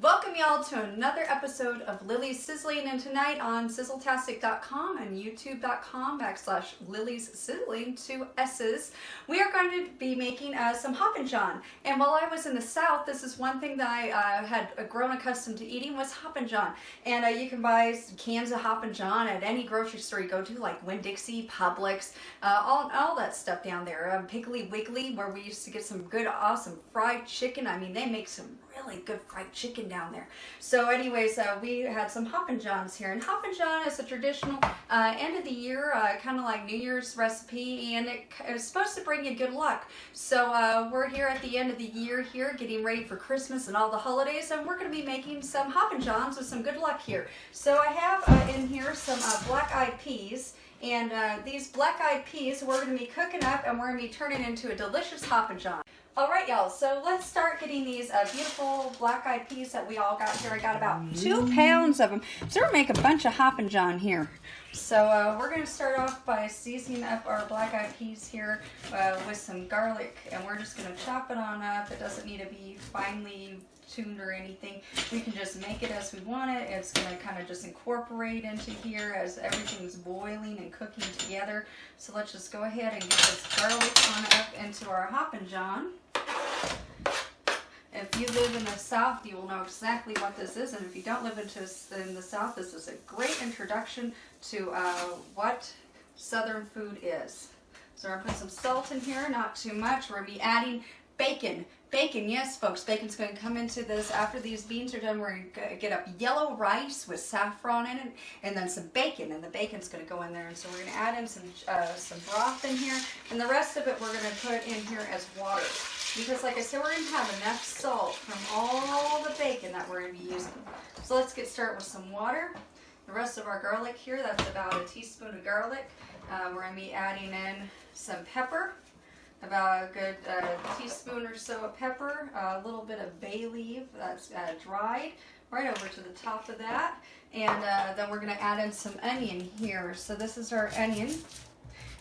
Welcome y'all to another episode of Lily's Sizzling, and tonight on sizzletastic.com and youtube.com/Lily's Sizzling, 2 S's, we are going to be making some Hoppin John. And while I was in the South, this is one thing that I had grown accustomed to eating was Hoppin John. And you can buy cans of Hoppin John at any grocery store you go to, like Winn-Dixie, Publix, all that stuff down there. Piggly Wiggly, where we used to get some good, awesome fried chicken. I mean, they make some really good fried chicken down there. So anyways, we had some Hoppin Johns here, and Hoppin John is a traditional end of the year, kind of like New Year's recipe, and it is supposed to bring you good luck. So we're here at the end of the year here, getting ready for Christmas and all the holidays, and we're going to be making some Hoppin Johns with some good luck here. So I have in here some black-eyed peas. And these black-eyed peas we're going to be cooking up, and we're going to be turning into a delicious Hoppin John. Alright y'all, so let's start getting these beautiful black-eyed peas that we all got here. I got about 2 pounds of them. So we're going to make a bunch of Hoppin John here. So we're going to start off by seasoning up our black-eyed peas here with some garlic. And we're just going to chop it on up. It doesn't need to be finely tuned or anything. We can just make it as we want it. It's going to kind of just incorporate into here as everything's boiling and cooking together. So let's just go ahead and get this garlic on up into our Hoppin John. If you live in the South, you will know exactly what this is, and if you don't live in the South, this is a great introduction to what Southern food is. So we're going to put some salt in here, not too much. We're going to be adding bacon. Bacon, yes folks, bacon's going to come into this. After these beans are done, we're going to get up yellow rice with saffron in it, and then some bacon, and the bacon's going to go in there. And so we're going to add in some broth in here, and the rest of it we're going to put in here as water. Because like I said, we're going to have enough salt from all the bacon that we're going to be using. So let's get started with some water. The rest of our garlic here, that's about a teaspoon of garlic. We're going to be adding in some pepper. About a good teaspoon or so of pepper, a little bit of bay leaf that's dried, right over to the top of that. And then we're going to add in some onion here. So this is our onion.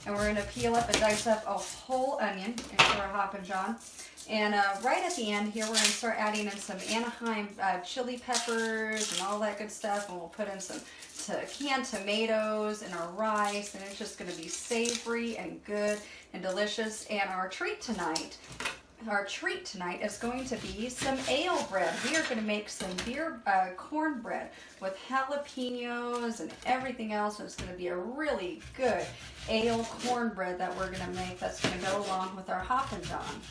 And we're going to peel up and dice up a whole onion into our Hoppin John. And right at the end here, we're going to start adding in some Anaheim chili peppers and all that good stuff. And we'll put in some canned tomatoes and our rice. And it's just going to be savory and good and delicious. And our treat tonight is going to be some ale bread. We are going to make some cornbread with jalapenos and everything else. It's going to be a really good ale cornbread that we're going to make that's going to go along with our Hoppin John.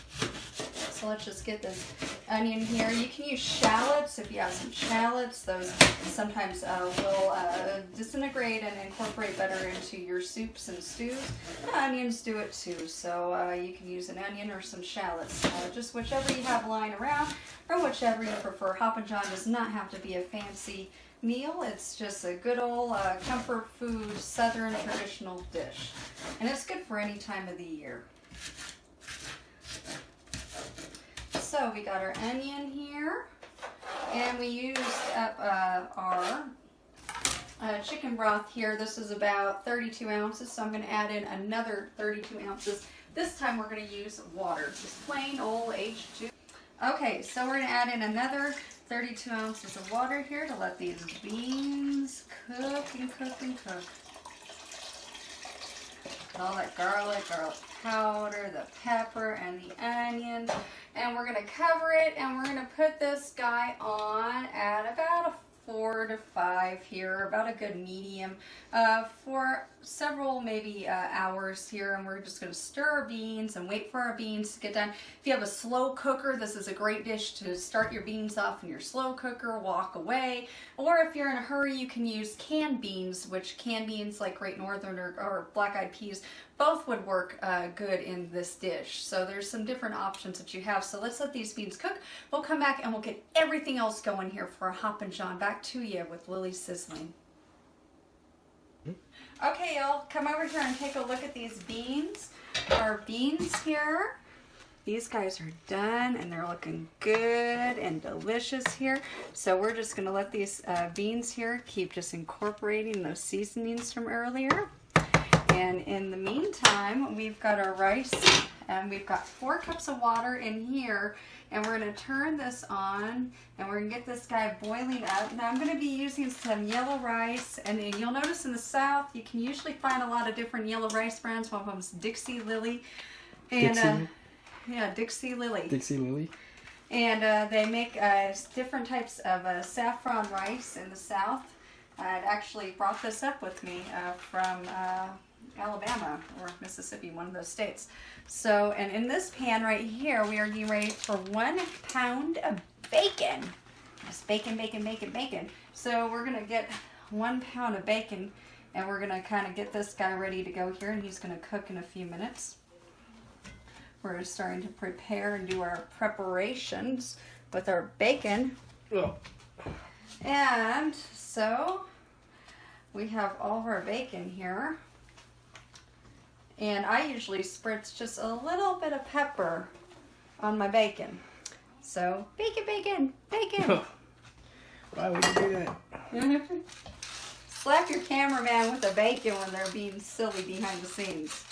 So let's just get this onion here. You can use shallots if you have some shallots. Those sometimes will disintegrate and incorporate better into your soups and stews. Onions do it too, so you can use an onion or some shallots. Just whichever you have lying around or whichever you prefer. Hoppin John does not have to be a fancy meal. It's just a good old comfort food, Southern traditional dish. And it's good for any time of the year. So we got our onion here, and we used up our chicken broth here. This is about 32 ounces, so I'm going to add in another 32 ounces. This time we're going to use water, just plain old H2. Okay, so we're going to add in another 32 ounces of water here to let these beans cook and cook and cook. All that garlic powder, the pepper, and the onion. And we're going to cover it, and we're going to put this guy on at about a 4 to 5 here, about a good medium, for several maybe hours here. And we're just going to stir our beans and wait for our beans to get done. If you have a slow cooker, this is a great dish to start your beans off in your slow cooker, walk away. Or if you're in a hurry, you can use canned beans, which canned beans like Great Northern or black-eyed peas, both would work good in this dish. So there's some different options that you have. So let's let these beans cook. We'll come back and we'll get everything else going here for our Hoppin John. Back to you with Lily's Sizzling. Okay, y'all, come over here and take a look at these beans. Our beans here, these guys are done and they're looking good and delicious here. So we're just going to let these beans here keep just incorporating those seasonings from earlier. And in the meantime, we've got our rice and we've got 4 cups of water in here, and we're going to turn this on, and we're going to get this guy boiling up. Now I'm going to be using some yellow rice, and you'll notice in the South you can usually find a lot of different yellow rice brands. One of them's Dixie Lily, and yeah, Dixie Lily. Dixie Lily. And they make different types of saffron rice in the South. I'd actually brought this up with me from Alabama or Mississippi, one of those states. So, and in this pan right here, we are getting ready for 1 pound of bacon. Just bacon, bacon, bacon, bacon. So we're going to get 1 pound of bacon, and we're going to kind of get this guy ready to go here, and he's going to cook in a few minutes. We're starting to prepare and do our preparations with our bacon. Oh. And so we have all of our bacon here. And I usually spritz just a little bit of pepper on my bacon. So, bacon, bacon, bacon. Why would you do that? Slap your cameraman with the bacon when they're being silly behind the scenes.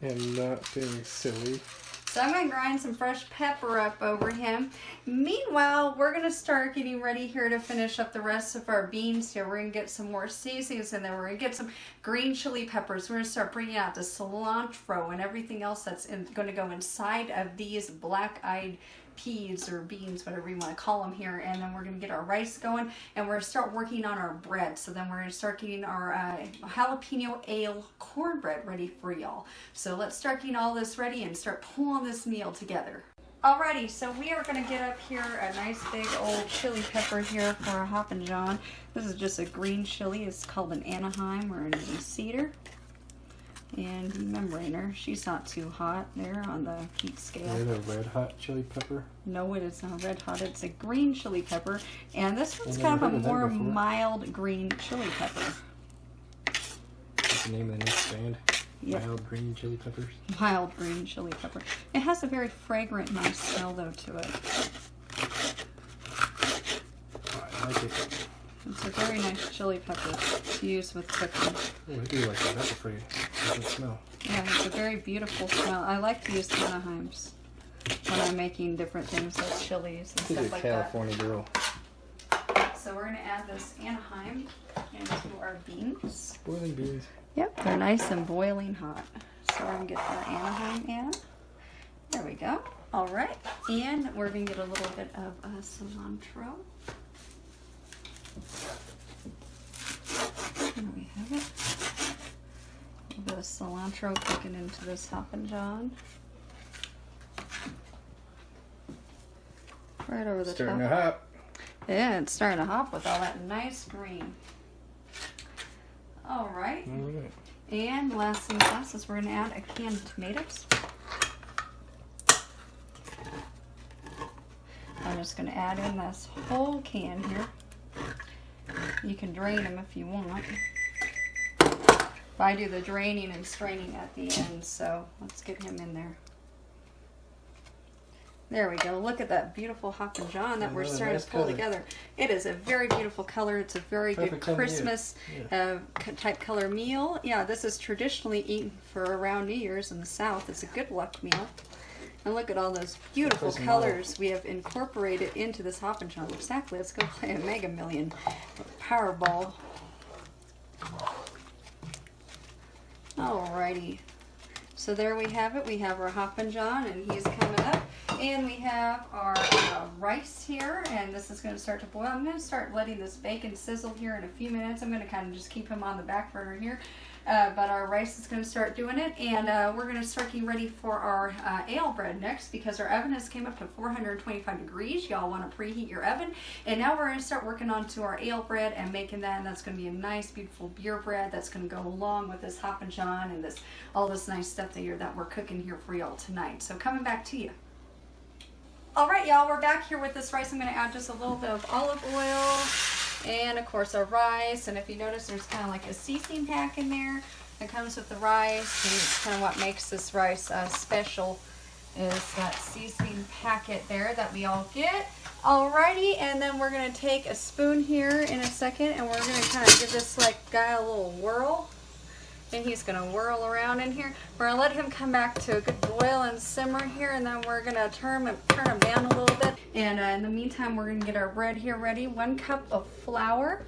I'm not being silly. So I'm going to grind some fresh pepper up over him. Meanwhile, we're going to start getting ready here to finish up the rest of our beans here. We're going to get some more seasonings, and then we're going to get some green chili peppers. We're going to start bringing out the cilantro and everything else that's going to go inside of these black-eyed peas or beans, whatever you want to call them here. And then we're going to get our rice going, and we're going to start working on our bread. So then we're going to start getting our jalapeno ale cornbread ready for y'all. So let's start getting all this ready and start pulling this meal together. Alrighty, so we are going to get up here a nice big old chili pepper here for our Hoppin John. This is just a green chili. It's called an Anaheim or a cedar. And membraner, she's not too hot there on the heat scale. Is it a red hot chili pepper? No, it is not red hot. It's a green chili pepper. And this one's kind of a more mild green chili pepper. That's the name of the next band? Yep. Mild green chili peppers? Mild green chili pepper. It has a very fragrant, nice smell though to it. Oh, I like it. It's a very nice chili pepper to use with cooking. Oh, I do like that. That's a pretty good smell. Yeah, it's a very beautiful smell. I like to use Anaheims when I'm making different things like chilies and She's stuff a like California girl. that. So we're going to add this Anaheim into our beans. Boiling beans. Yep, they're nice and boiling hot. So we're going to get our Anaheim in. There we go. All right. And we're going to get a little bit of cilantro. There we have it. A little bit of cilantro cooking into this Hoppin John. Right over the Starting top. to hop. Yeah, it's starting to hop with all that nice green. All right. All right. And last thing last is we're going to add a can of tomatoes. I'm just going to add in this whole can here. You can drain them if you want. I do the draining and straining at the end, so let's get him in there. There we go. Look at that beautiful Hoppin John that we're starting to pull together. It is a very beautiful color. It's a very good Christmas type color meal. Yeah, this is traditionally eaten for around New Year's in the South. It's a good luck meal. And look at all those beautiful colors we have incorporated into this Hoppin John. Exactly. Let's go play a Mega Million Powerball. Alrighty. So there we have it. We have our Hoppin John, and he's coming up. And we have our rice here, and this is going to start to boil. I'm going to start letting this bacon sizzle here in a few minutes. I'm going to kind of just keep him on the back burner here. But our rice is going to start doing it, and we're going to start getting ready for our ale bread next, because our oven has came up to 425 degrees. Y'all want to preheat your oven, and now we're going to start working on to our ale bread and making that, and that's going to be a nice, beautiful beer bread that's going to go along with this Hoppin John and this all this nice stuff that we're cooking here for y'all tonight. So coming back to you. All right, y'all, we're back here with this rice. I'm going to add just a little bit of olive oil. And of course our rice, and if you notice there's kind of like a seasoning pack in there that comes with the rice, and it's kind of what makes this rice special is that seasoning packet there that we all get. Alrighty, and then we're going to take a spoon here in a second, and we're going to kind of give this guy a little whirl. And he's gonna whirl around in here. We're gonna let him come back to a good boil and simmer here, and then we're gonna turn him down a little bit. And in the meantime, we're gonna get our bread here ready. 1 cup of flour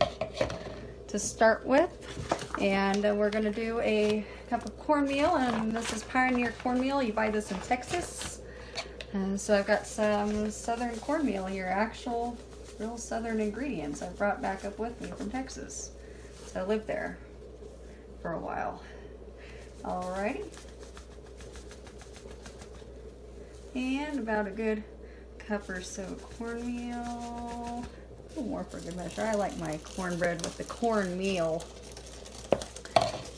to start with. And we're gonna do a cup of cornmeal, and this is Pioneer cornmeal. You buy this in Texas. And so I've got some southern cornmeal here, actual real southern ingredients I brought back up with me from Texas. So I lived there for a while. Alrighty. And about a good cup or so of cornmeal. A little more for good measure. I like my cornbread with the cornmeal.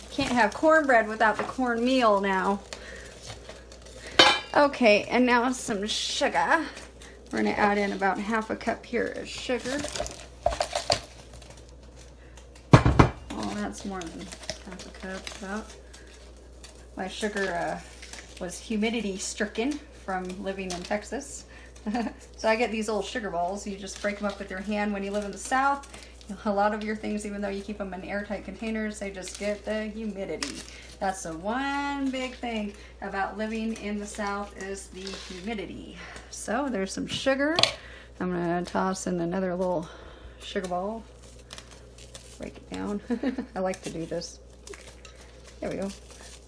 Can't have cornbread without the cornmeal now. Okay, and now some sugar. We're going to add in about 1/2 cup here of sugar. Oh, that's more than 1/2 cup. About. My sugar was humidity stricken from living in Texas. So I get these old sugar balls. You just break them up with your hand. When you live in the South, a lot of your things, even though you keep them in airtight containers, they just get the humidity. That's the one big thing about living in the South is the humidity. So there's some sugar. I'm gonna toss in another little sugar ball. Break it down. I like to do this. There we go.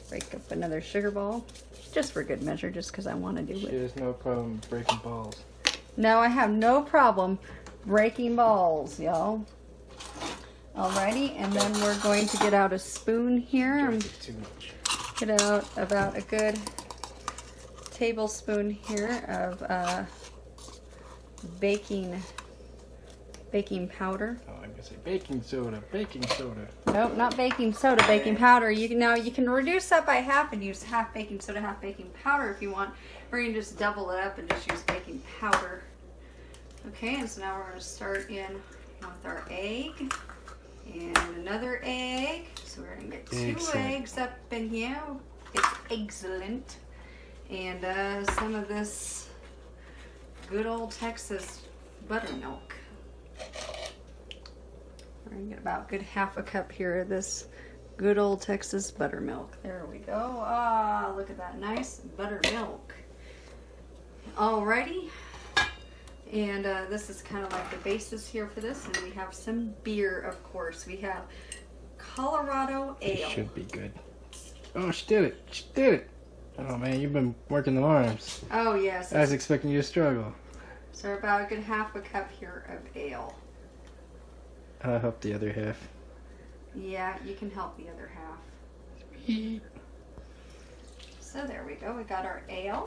Break up another sugar ball. Just for good measure, just because I want to do it. She has no problem breaking balls. No, I have no problem breaking balls, y'all. Alrighty, and then we're going to get out a spoon here. Too much. Get out about a good tablespoon here of baking powder. Oh, I'm gonna say baking soda. Baking soda. Nope, not baking soda, baking powder. You can reduce that by 1/2 and use 1/2 baking soda, 1/2 baking powder if you want, or you can just double it up and just use baking powder. Okay, and so now we're going to start in with our egg and another egg. So we're going to get 2 eggs up in here. It's excellent. And some of this good old Texas buttermilk. We're going to get about a good 1/2 cup here of this good old Texas buttermilk. There we go. Ah, look at that nice buttermilk. Alrighty. And this is kind of like the basis here for this. And we have some beer, of course. We have Colorado Ale. Should be good. Oh, she did it. She did it. Oh, man, you've been working the arms. Oh, yes. I was expecting you to struggle. So about a good 1/2 cup here of ale. I'll help the other half. Yeah, you can help the other half. Sweet. So there we go. We got our ale.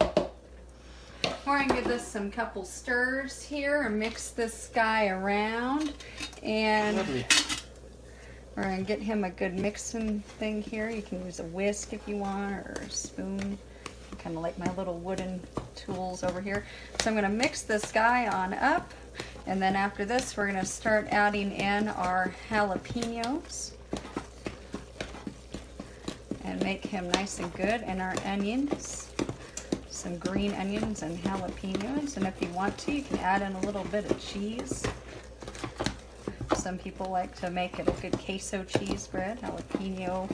We're going to give this some couple stirs here and mix this guy around. And Lovely. we're going to get him a good mixing thing here. You can use a whisk if you want, or a spoon. Kind of like my little wooden tools over here. So I'm going to mix this guy on up. And then after this, we're going to start adding in our jalapenos. And make him nice and good. And our onions. Some green onions and jalapenos, and if you want to, you can add in a little bit of cheese. Some people like to make it a good queso cheese bread, jalapeno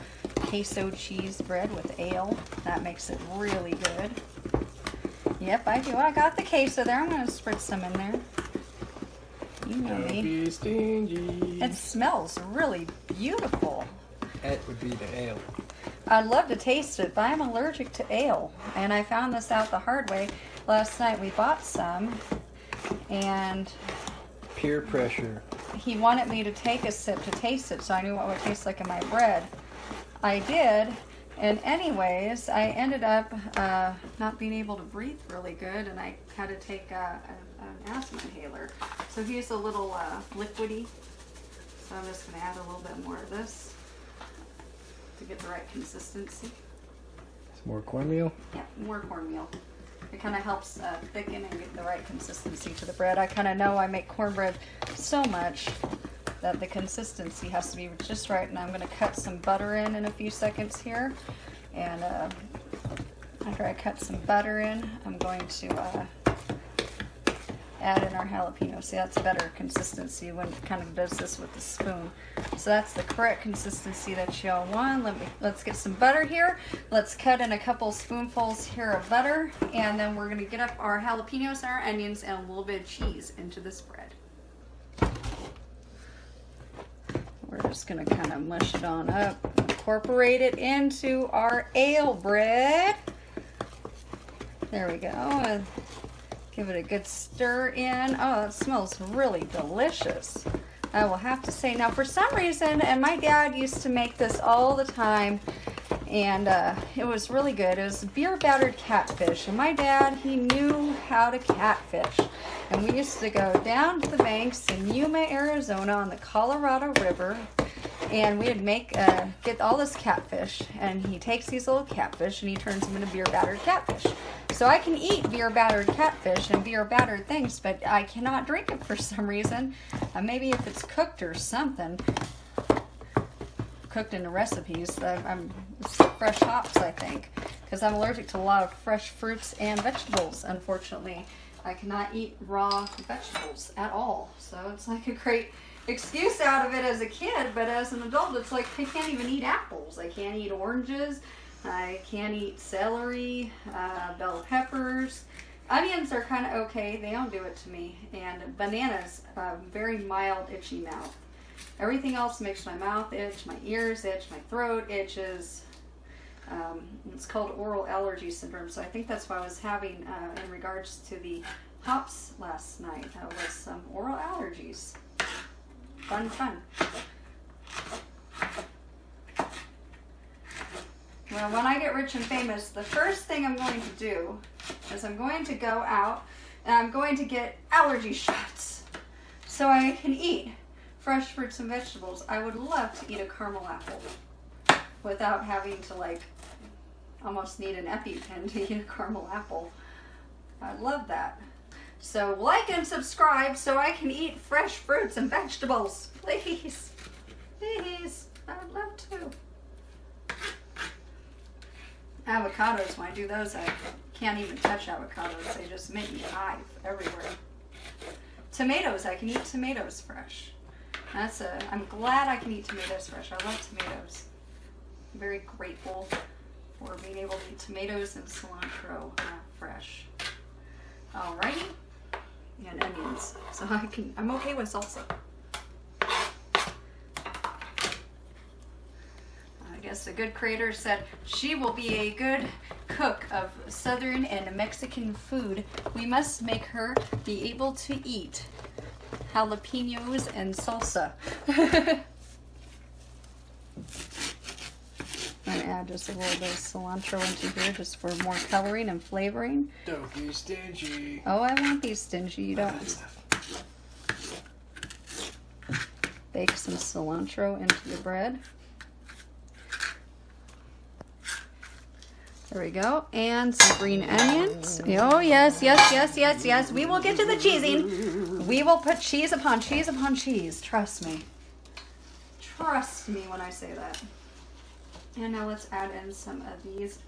queso cheese bread with ale. That makes it really good. Yep, I do. I got the queso there. I'm going to spritz some in there. You know Don't me. be stingy. It smells really beautiful. That would be the ale. I'd love to taste it, but I'm allergic to ale. And I found this out the hard way. Last night we bought some, and Peer pressure. he wanted me to take a sip to taste it so I knew what it would taste like in my bread. I did, and anyways, I ended up not being able to breathe really good, and I had to take an asthma inhaler. So here's a little liquidy. So I'm just going to add a little bit more of this to get the right consistency. Some more cornmeal. Yeah, more cornmeal. It kind of helps thicken and get the right consistency to the bread. I kind of know I make cornbread so much that the consistency has to be just right. And I'm going to cut some butter in a few seconds here. And after I cut some butter in, I'm going to add in our jalapeno. See, that's better consistency when it kind of does this with the spoon. So that's the correct consistency that y'all want. Let's get some butter here. Let's cut in a couple spoonfuls here of butter, and then we're gonna get up our jalapenos and our onions and a little bit of cheese into this bread. We're just gonna kind of mush it on up, incorporate it into our ale bread. There we go. And give it a good stir in. Oh, it smells really delicious. I will have to say, now for some reason, and my dad used to make this all the time, and it was really good. It was beer battered catfish, and my dad, he knew how to catfish. And we used to go down to the banks in Yuma, Arizona on the Colorado River, and we'd get all this catfish, and he takes these little catfish and he turns them into beer battered catfish. So I can eat beer battered catfish and beer battered things, but I cannot drink it for some reason. Maybe if it's cooked or something, cooked in the recipes. It's fresh hops, I think, because I'm allergic to a lot of fresh fruits and vegetables, unfortunately. I cannot eat raw vegetables at all. So it's like a great excuse out of it as a kid, but as an adult, it's like I can't even eat apples. I can't eat oranges. I can't eat celery, bell peppers. Onions are kind of okay. They don't do it to me. And bananas, very mild itchy mouth. Everything else makes my mouth itch, my ears itch, my throat itches. It's called oral allergy syndrome. So I think that's what I was having in regards to the hops last night. Was some oral allergies. Fun. Well, when I get rich and famous, the first thing I'm going to do is I'm going to go out and I'm going to get allergy shots so I can eat fresh fruits and vegetables. I would love to eat a caramel apple without having to almost need an EpiPen to eat a caramel apple. I love that. So like and subscribe so I can eat fresh fruits and vegetables. Please. Please. I would love to. Avocados, when I do those, I can't even touch avocados. They just make me hive everywhere. Tomatoes, I can eat tomatoes fresh. I'm glad I can eat tomatoes fresh. I love tomatoes. I'm very grateful for being able to eat tomatoes and cilantro fresh. Alrighty. And onions. So I'm okay with salsa. I guess a good creator said she will be a good cook of Southern and Mexican food. We must make her be able to eat jalapenos and salsa. I'm going to add just a little bit of cilantro into here just for more coloring and flavoring. Don't be stingy. Oh, I won't be stingy. You don't. Bake some cilantro into the bread. There we go. And some green onions. Oh, yes. We will get to the cheesing. We will put cheese upon cheese upon cheese. Trust me. Trust me when I say that. And now let's add in some of these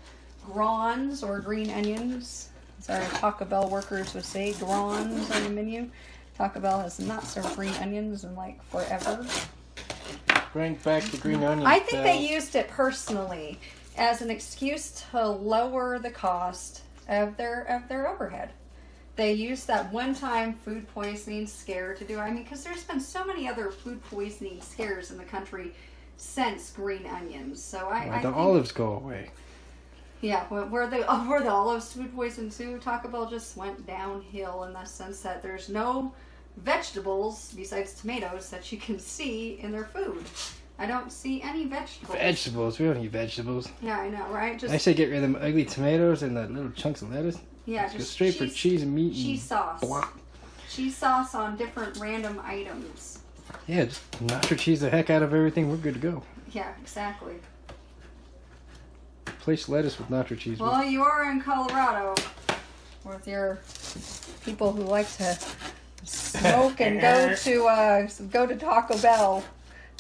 grons or green onions. As our Taco Bell workers would say, grons on the menu. Taco Bell has not served green onions in forever. Bring back the green onions. I think they used it personally as an excuse to lower the cost of their overhead. They used that one-time food poisoning scare to do it. I mean, because there's been so many other food poisoning scares in the country since green onions. So I the think, olives go away. Yeah, where the olives food poisoned too, Taco Bell just went downhill in the sense that there's no vegetables besides tomatoes that you can see in their food. I don't see any vegetables. Vegetables? We don't eat vegetables. Yeah, I know, right? I say get rid of them ugly tomatoes and the little chunks of lettuce. Yeah, Let's just go straight for cheese and meat. Cheese sauce. Blah. Cheese sauce on different random items. Yeah, just nacho cheese the heck out of everything. We're good to go. Yeah, exactly. Replace lettuce with nacho cheese. Well, you are in Colorado with your people who like to smoke and go to Taco Bell.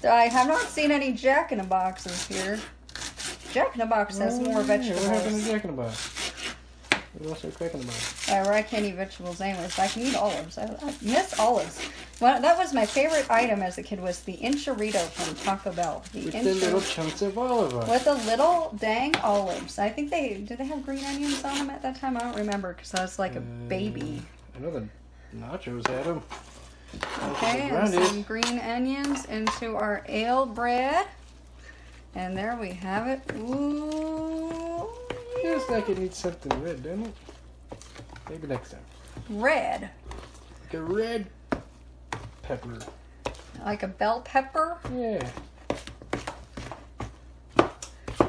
I have not seen any Jack in the Boxes here. Jack in the Box has more vegetables. What happened to Jack in the Box? What else are we cooking about? I can't eat vegetables anyways, but I can eat olives. I miss olives. Well, that was my favorite item as a kid was the enchilada from Taco Bell. With the little chunks of olive oil. With the little dang olives. I think did they have green onions on them at that time? I don't remember because I was like a baby. I know the nachos had them. Okay, and some green onions into our ale bread. And there we have it. Ooh. Feels like it needs something red, doesn't it? Maybe next time. Red. Like a red pepper. Like a bell pepper? Yeah.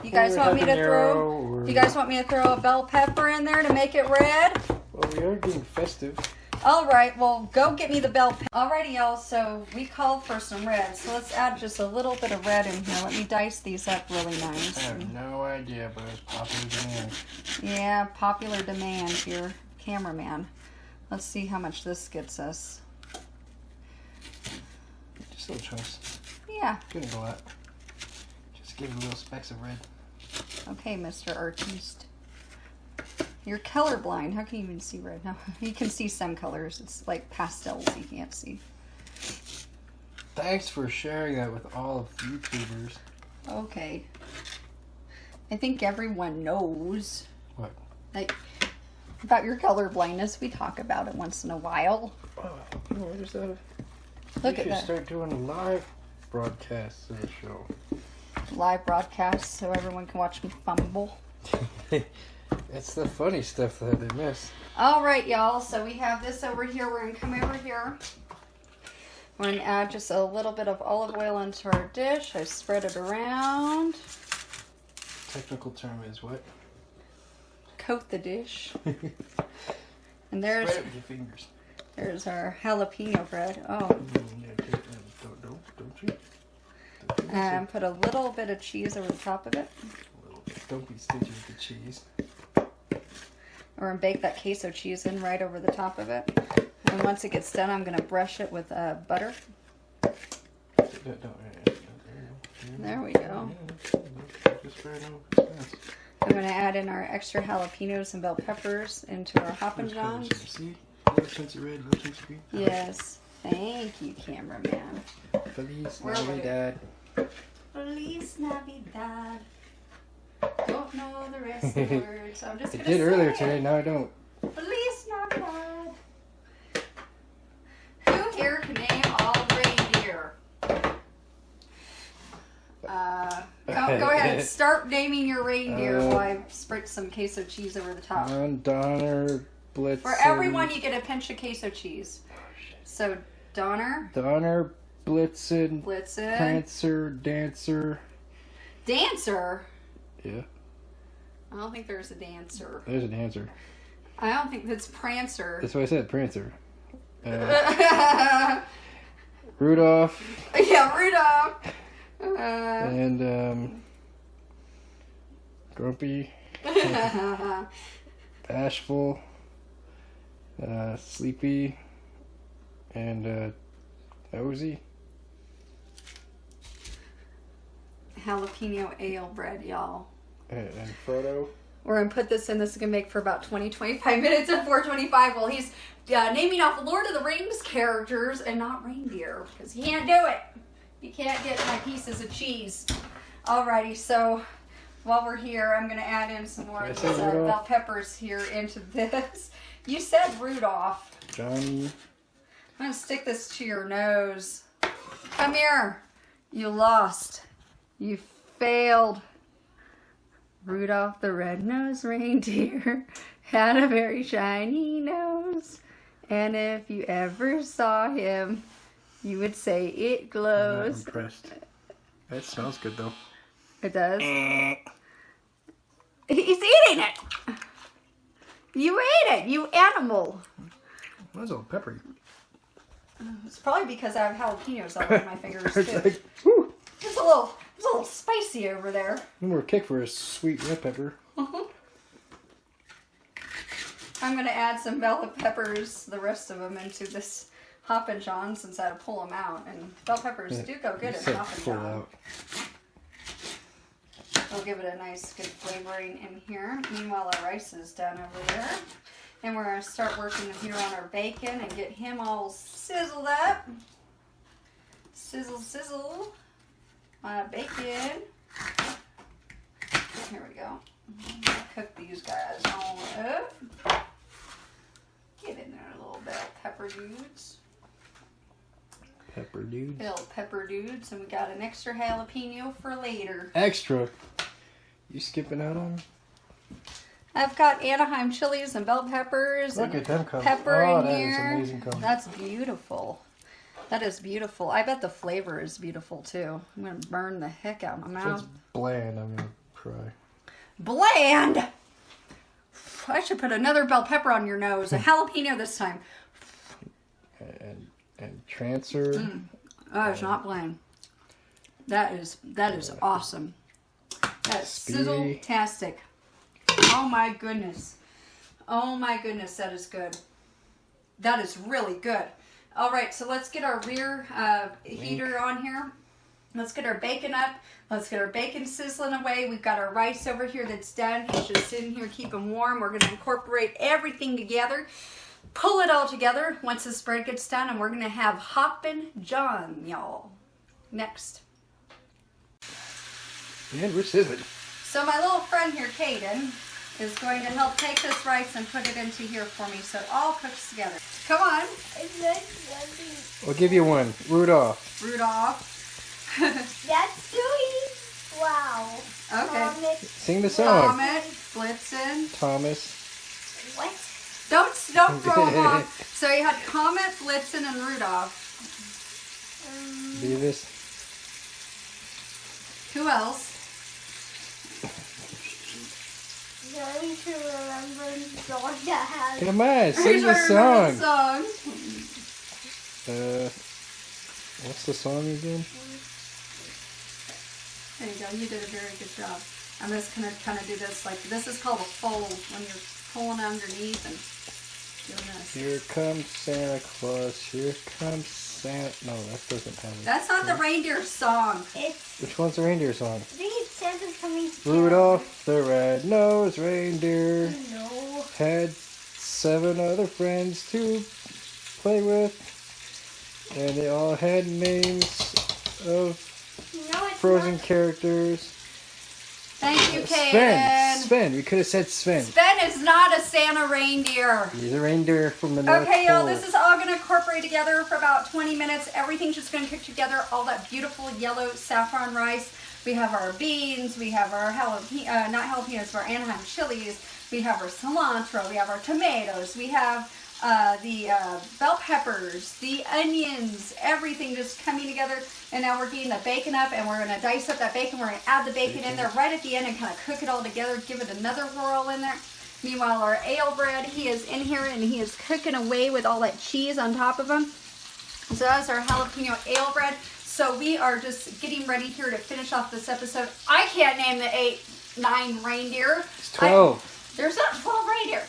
You guys want me to throw? You guys want me to throw a bell pepper in there to make it red? Well, we are getting festive. All right, well, go get me the bell pepper. Alrighty, y'all. So we called for some red. So let's add just a little bit of red in here. Let me dice these up really nice. I have no idea, but it's popular demand. Yeah, popular demand here, cameraman. Let's see how much this gets us. Just little chunks. Yeah. Couldn't go out. Just give it little specks of red. Okay, Mr. Artiste. You're colorblind. How can you even see red? No, you can see some colors. It's like pastels you can't see. Thanks for sharing that with all of YouTubers. Okay. I think everyone knows. What? Like, about your color blindness. We talk about it once in a while. Oh, I just thought of... Look at We should that. start doing live broadcasts of the show. Live broadcast so everyone can watch me fumble. It's the funny stuff that they miss. All right, y'all. So we have this over here. We're going to come over here. We're going to add just a little bit of olive oil into our dish. I spread it around. Technical term is what? Coat the dish. And there's Spread it with your fingers. there's our jalapeno bread. Oh. Yeah, don't you? And put a little bit of cheese over the top of it. A little bit. Don't be stingy with the cheese. We're going to bake that queso cheese in right over the top of it. And once it gets done, I'm going to brush it with butter. There we go. I'm going to add in our extra jalapenos and bell peppers into our Hoppin Johns. See? Little chunks of red, little chunks of green. Yes. Thank you, cameraman. Feliz Where were Navidad. Feliz Navidad. Don't know the rest of the words. I'm just I going to say did earlier it. today, now I don't. Feliz Navidad. Who here can name all reindeer? Go ahead. Start naming your reindeer while I spritz some queso cheese over the top. Donner, Blitzen. For everyone, you get a pinch of queso cheese. So, Donner. Donner, Blitzen. Blitzen. Prancer, Dancer. Dancer? Yeah, I don't think there's a dancer. there's a Dancer. I don't think that's Prancer. That's what I said, Prancer. Rudolph. Yeah, Rudolph. And Grumpy. Bashful. Sleepy. And Nosy. Jalapeno ale bread, y'all. And Frodo. We're going to put this in. This is going to make for about 20-25 minutes at 4:25 while he's naming off Lord of the Rings characters and not reindeer because he can't do it. He can't get my pieces of cheese. Alrighty, so while we're here, I'm going to add in some more of these bell peppers here into this. You said Rudolph. Johnny. I'm going to stick this to your nose. Come here. You lost. You failed. Rudolph the red-nosed reindeer had a very shiny nose. And if you ever saw him, you would say it glows. I'm not impressed. That smells good though. It does. He's eating it. You ate it, you animal. That was all peppery. It's probably because I have jalapenos all over my fingers It's too. like, whew. It's a little spicy over there. One more kick for a sweet red pepper. I'm going to add some bell peppers, the rest of them, into this Hoppin John since I had to pull them out. And bell peppers do go good in Hoppin John. We'll give it a nice good flavoring in here. Meanwhile, our rice is done over there. And we're going to start working here on our bacon and get him all sizzled up. Sizzle, sizzle on our bacon. Here we go. Cook these guys all up. Get in there a little bit of pepper dudes. Pepper dudes. Little pepper dudes. And we got an extra jalapeno for later. Extra. You skipping out on? I've got Anaheim chilies and bell peppers. Look and at them colors. pepper Oh, in that is here. amazing color. That's beautiful. That is beautiful. I bet the flavor is beautiful too. I'm going to burn the heck out of my If mouth. it's bland, I'm gonna cry. Bland! I should put another bell pepper on your nose. A jalapeno this time. And transfer. Oh, it's not bland. That is awesome. That's Speedy. sizzle-tastic. Oh my goodness. Oh my goodness, that is good. That is really good. All right, so let's get our rear heater on here. Let's get our bacon up. Let's get our bacon sizzling away. We've got our rice over here that's done. He's just sitting here keeping warm. We're going to incorporate everything together. Pull it all together once the spread gets done. And we're going to have Hoppin John, y'all. Next. And we're sizzling. So my little friend here, Kaden, is going to help take this rice and put it into here for me so it all cooks together. Come on. We'll give you one. Rudolph. Rudolph. That's sweet. Wow. Okay. Sing the song. Comet, Blitzen. Thomas. What? Don't throw them off. So you had Comet, Blitzen, and Rudolph. Beavis. Who else? Trying to remember the song that has. Come on, sing Who's the remember song. the song? What's the song again? There you go. You did a very good job. I'm just going to kind of do this. Like, this is called a fold when you're pulling underneath and doing this. Here comes Santa Claus. Here comes Santa. No, that doesn't have it. That's not the reindeer song. It's. Which one's the reindeer song? I think it's Santa's coming to Rudolph the red-nosed reindeer No. had 7 other friends to play with, and they all had names of No, it's frozen not. characters. Thank you, Sven. Kaden. Sven. We could have said Sven. Sven is not a Santa reindeer. He's a reindeer from the North Okay, Pole. y'all, this is all going to incorporate together for about 20 minutes. Everything's just going to cook together. All that beautiful yellow saffron rice. We have our beans. We have our not jalapenos, our Anaheim chilies. We have our cilantro. We have our tomatoes. We have the bell peppers, the onions, everything just coming together. And now we're getting the bacon up, and we're going to dice up that bacon. We're going to add the bacon in there right at the end and kind of cook it all together, give it another whirl in there. Meanwhile, our ale bread, he is in here, and he is cooking away with all that cheese on top of him. So that's our jalapeno ale bread. So we are just getting ready here to finish off this episode. I can't name the 9 reindeer. It's 12. There's not 12 reindeer.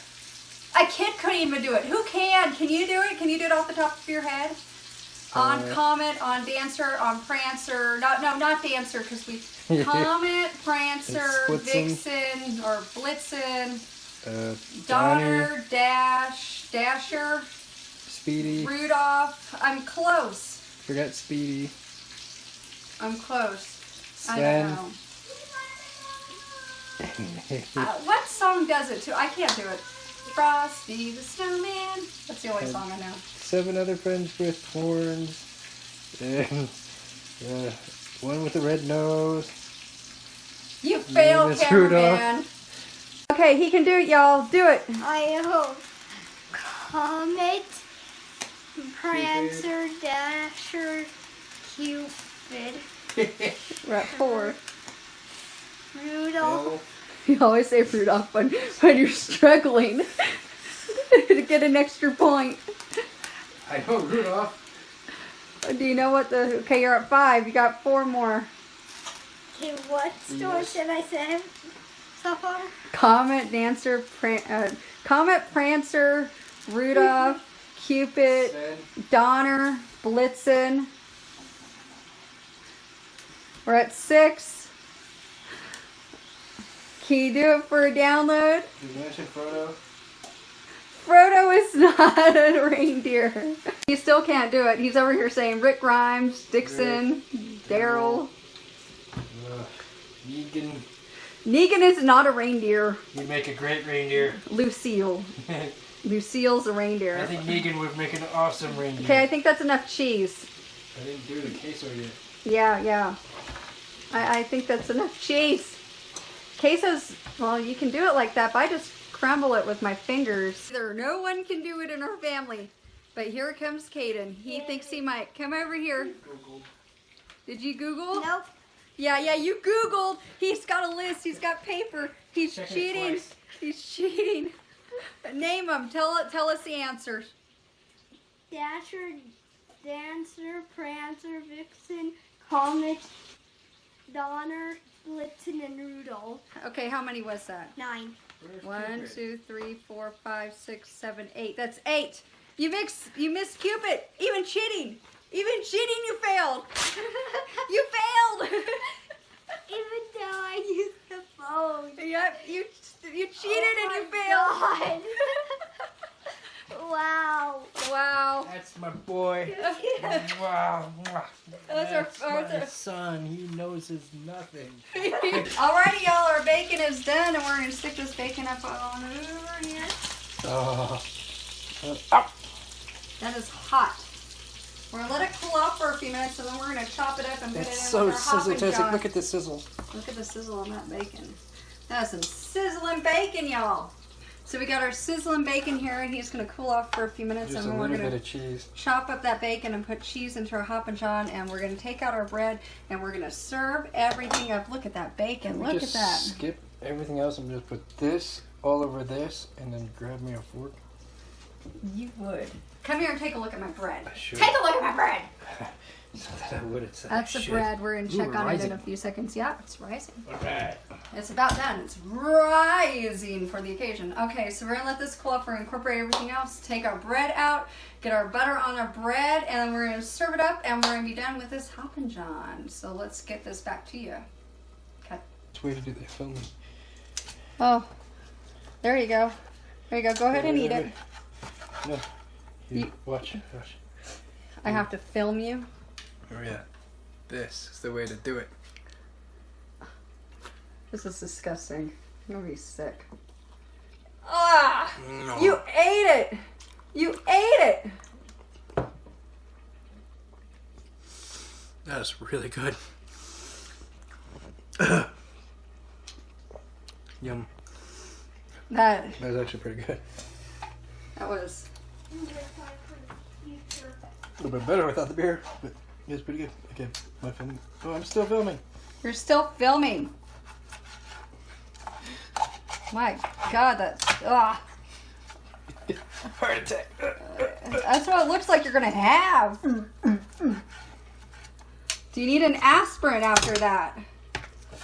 A kid couldn't even do it. Who can? Can you do it? Can you do it off the top of your head? On Comet, on Dancer, on Prancer. No, not Dancer, because we... Comet, Prancer, It's Blitzen. Vixen, or Blitzen, Donner, Donner, Dasher, Speedy. Rudolph. I'm close. Forgot Speedy. I'm close. Sven. I don't know. What song does it too? I can't do it. Frosty the Snowman. That's the only song I know. 7 other friends with horns. And one with a red nose. You failed, Miss cameraman. Okay, he can do it, y'all. Do it. I hope. Comet, Prancer, Dasher, Cupid, We're at 4. Rudolph. You always say Rudolph when you're struggling to get an extra point. I know Rudolph. Do you know what the... Okay, you're at 5. You got 4 more. Okay, what store should I say so far? Comet, Dancer, Comet, Prancer, Rudolph, Cupid, Sven. Donner, Blitzen. We're at 6. Can you do it for a download? Did you mention Frodo? Frodo is not a reindeer. He still can't do it. He's over here saying Rick Grimes, Dixon, Daryl. Negan. Negan is not a reindeer. You'd make a great reindeer. Lucille. Lucille's a reindeer. I think Negan would make an awesome reindeer. Okay, I think that's enough cheese. I didn't do the queso yet. Yeah. I think that's enough cheese. Queso's, well, you can do it like that, but I just crumble it with my fingers. No one can do it in our family. But here comes Caden. He thinks he might. Come over here. Did you Google? Nope. Yeah, you Googled. He's got a list. He's got paper. He's Check it cheating. twice. He's cheating. Name them. Tell us the answers. Dasher, Dancer, Prancer, Vixen, Comet, Donner, Blitzen, and Rudolph. Okay, how many was that? 9. 1, 2, 3, 4, 5, 6, 7, 8. That's 8. You missed Cupid. Even cheating, you failed. You failed. Even though I used the phone. Yep, you cheated and you Oh failed. God. Wow. Wow. That's my boy. Wow. That's my son. He knows his nothing. Alrighty, y'all. Our bacon is done, and we're gonna stick this bacon up on over here. Oh. That is hot. We're gonna let it cool off for a few minutes, and then we're gonna chop it up and put it in It's so with our Hoppin' sizzle-tastic. John. Look at the sizzle. Look at the sizzle on that bacon. That's some sizzling bacon, y'all. So we got our sizzling bacon here, and he's gonna cool off for a few minutes, Just and a then we're little gonna bit of cheese. chop up that bacon and put cheese into our Hoppin' John, and we're gonna take out our bread, and we're gonna serve everything up. Look at that bacon. Look at Just that. skip everything else and just put this all over this, and then grab me a fork. You would. Come here and take a look at my bread. I should. Take a look at my bread. So that I would have said. That's the should. bread. We're gonna check Ooh, on it in rising. a few seconds. Yeah, it's rising. Alright. It's about done. It's rising for the occasion. Okay, so we're gonna let this cool off. We're gonna incorporate everything else. Take our bread out. Get our butter on our bread, and then we're gonna serve it up, and we're gonna be done with this Hoppin' John. So let's get this back to you. Okay. Which way to do that? Film me. Oh, there you go. There you go. Go ahead and eat it. No. Here, You- watch. I have to film you. Oh yeah. This is the way to do it. This is disgusting. I'm gonna be sick. Ah! No. You ate it! You ate it! That is really good. Yum. That That was actually pretty good. was. A little bit better without the beer, but it was pretty good. Okay, my filming. Oh, I'm still filming. You're still filming. My God, that's Heart attack. that's what it looks like you're gonna have. Do you need an aspirin after that?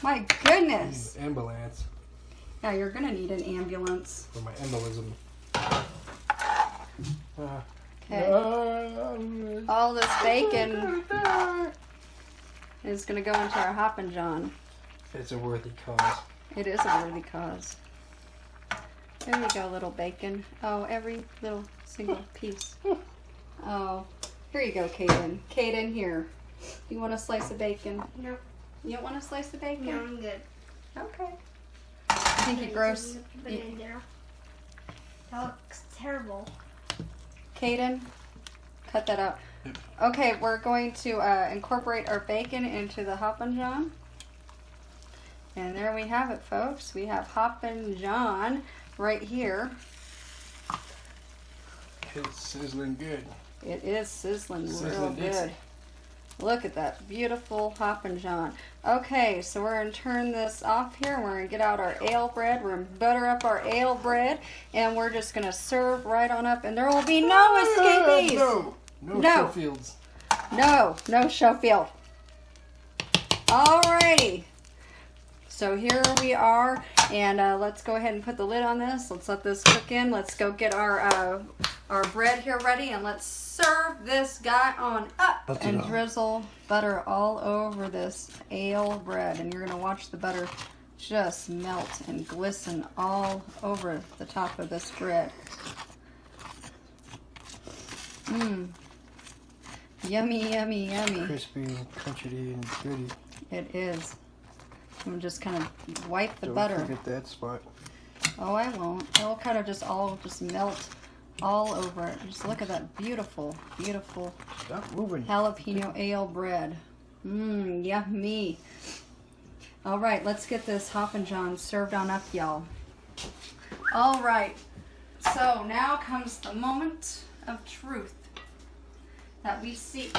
My goodness. Ambulance Yeah, you're gonna need an ambulance. for my embolism. Okay. All this bacon is gonna go into our Hoppin' John. It's a worthy cause. It is a worthy cause. There you go, little bacon. Oh, every little single piece. Oh, here you go, Caden. Caden, here. You want a slice of bacon? No. You don't want a slice of bacon? No, I'm good. Okay. I think you gross. Put it in there. That looks terrible. Caden, cut that out. Yep. Okay, we're going to incorporate our bacon into the Hoppin' John. And there we have it, folks. We have Hoppin' John right here. It's sizzling good. It is sizzling real Sizzling good. Dixie. Look at that beautiful Hoppin' John. Okay, so we're going to turn this off here. And we're going to get out our ale bread. We're going to butter up our ale bread. And we're just going to serve right on up. And there will be no escapees. No No. Sheffields. No Sheffield. Alrighty. So here we are. And let's go ahead and put the lid on this. Let's let this cook in. Let's go get our bread here ready. And let's serve this guy on up. Butter And on. drizzle butter all over this ale bread. And you're going to watch the butter just melt and glisten all over the top of this bread. Mmm. Yummy, yummy, yummy. Crispy and crunchy and goody. It is. I'm just kind of wipe the Don't butter. forget that spot. Oh, I won't. It'll kind of just all just melt all over it. Just look at that beautiful, beautiful Stop moving. jalapeno ale bread. Mmm, yummy. All right, let's get this Hoppin John served on up, y'all. All right, so now comes the moment of truth that we seek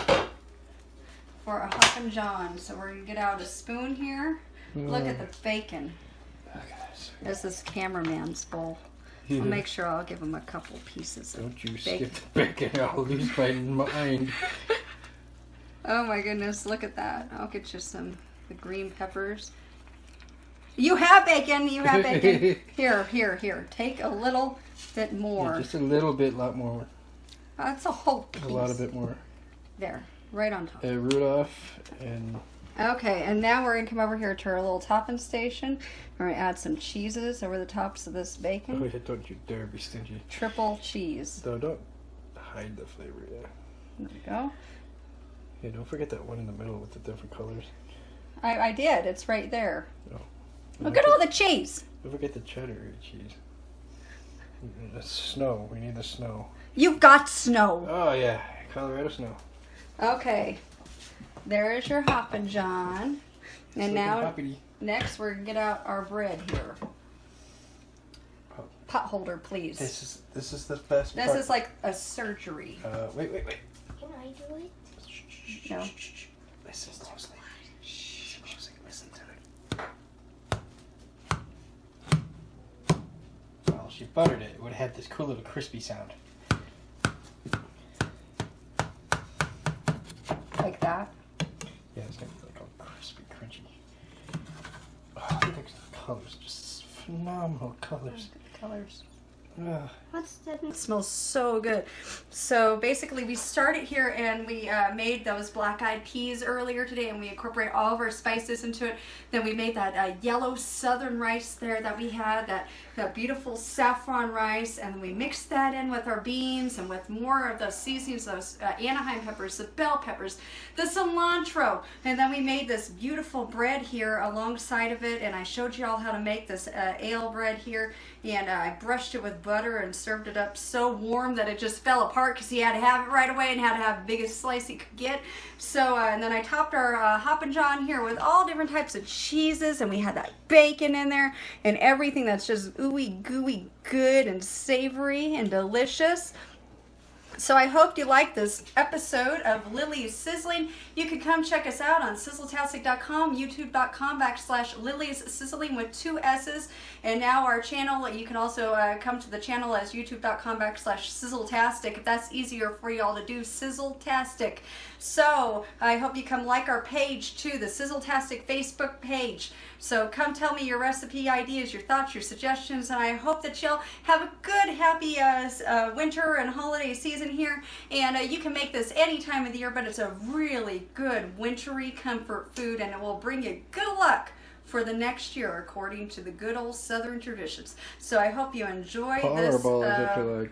for a Hoppin John. So we're gonna get out a spoon here. Look at the bacon. This is cameraman's bowl. I'll make sure I'll give him a couple pieces of Don't you bacon. skip the bacon, I'll lose my mind. Oh my goodness, look at that. I'll get you the green peppers. You have bacon, you have bacon. Here. Take a little bit more. Yeah, just a little bit, lot more. That's a whole piece. A lot of bit more. There, right on top. Rudolph and... Okay, and now we're going to come over here to our little topping station. We're going to add some cheeses over the tops of this bacon. Oh yeah, don't you dare be stingy. Triple cheese. No, don't hide the flavor, yeah. There we go. Yeah, don't forget that one in the middle with the different colors. I did. It's right there. No. Look at all the cheese. Don't forget the cheddar cheese. The snow. We need the snow. You've got snow. Oh yeah, Colorado snow. Okay. There is your Hoppin John. And now, Hoppity. next we're going to get out our bread here. Oh. Pot holder, please. This is the best part. This is like a surgery. Wait. Can I do it? No. Listen closely. Listen closely. Listen to it. Well, if she buttered it, it would have this cool little crispy sound. Like that. Yeah, it's gonna be like all crispy, crunchy. Oh, look at the colors, just phenomenal colors. Colors. What's that? It smells so good. So basically we started here and we made those black-eyed peas earlier today, and we incorporate all of our spices into it. Then we made that yellow southern rice there that we had, that beautiful saffron rice, and we mixed that in with our beans and with more of those seasonings, those Anaheim peppers, the bell peppers, the cilantro, and then we made this beautiful bread here alongside of it, and I showed you all how to make this ale bread here, and I brushed it with butter and served it up so warm that it just fell apart because he had to have it right away and had to have the biggest slice he could get. So and then I topped our Hoppin John here with all different types of cheeses, and we had that bacon in there and everything that's just ooey gooey good and savory and delicious. So I hope you liked this episode of Lily's Sizzling. You can come check us out on sizzletastic.com, youtube.com/Lily's Sizzling with 2 S's. And now our channel, you can also come to the channel as youtube.com/Sizzletastic if that's easier for y'all to do, Sizzletastic. So I hope you come like our page too, the Sizzletastic Facebook page. So come tell me your recipe ideas, your thoughts, your suggestions, and I hope that y'all have a good, happy winter and holiday season here. And you can make this any time of the year, but it's a really good wintry comfort food, and it will bring you good luck for the next year, according to the good old Southern traditions. So I hope you enjoy this. Powerball is up to like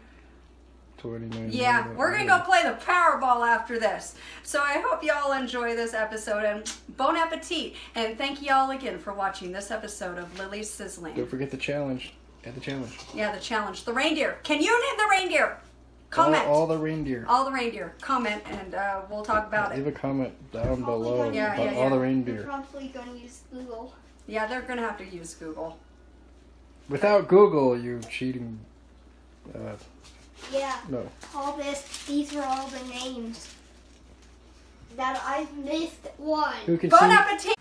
29. Yeah, we're going to go play the Powerball after this. So I hope y'all enjoy this episode, and bon appetit. And thank y'all again for watching this episode of Lily's Sizzling. Don't forget the challenge. Add the challenge. Yeah, the challenge. The reindeer. Can you name the reindeer? Comment. All the reindeer. All the reindeer. Comment, and we'll talk about Leave it. a comment down below gonna- Yeah, about yeah, all the yeah. We're reindeer. probably going to use Google. Yeah, they're going to have to use Google. Without Google, you cheating. Yeah. No. These are all the names. That I've missed one. Who can Bon see? appetit!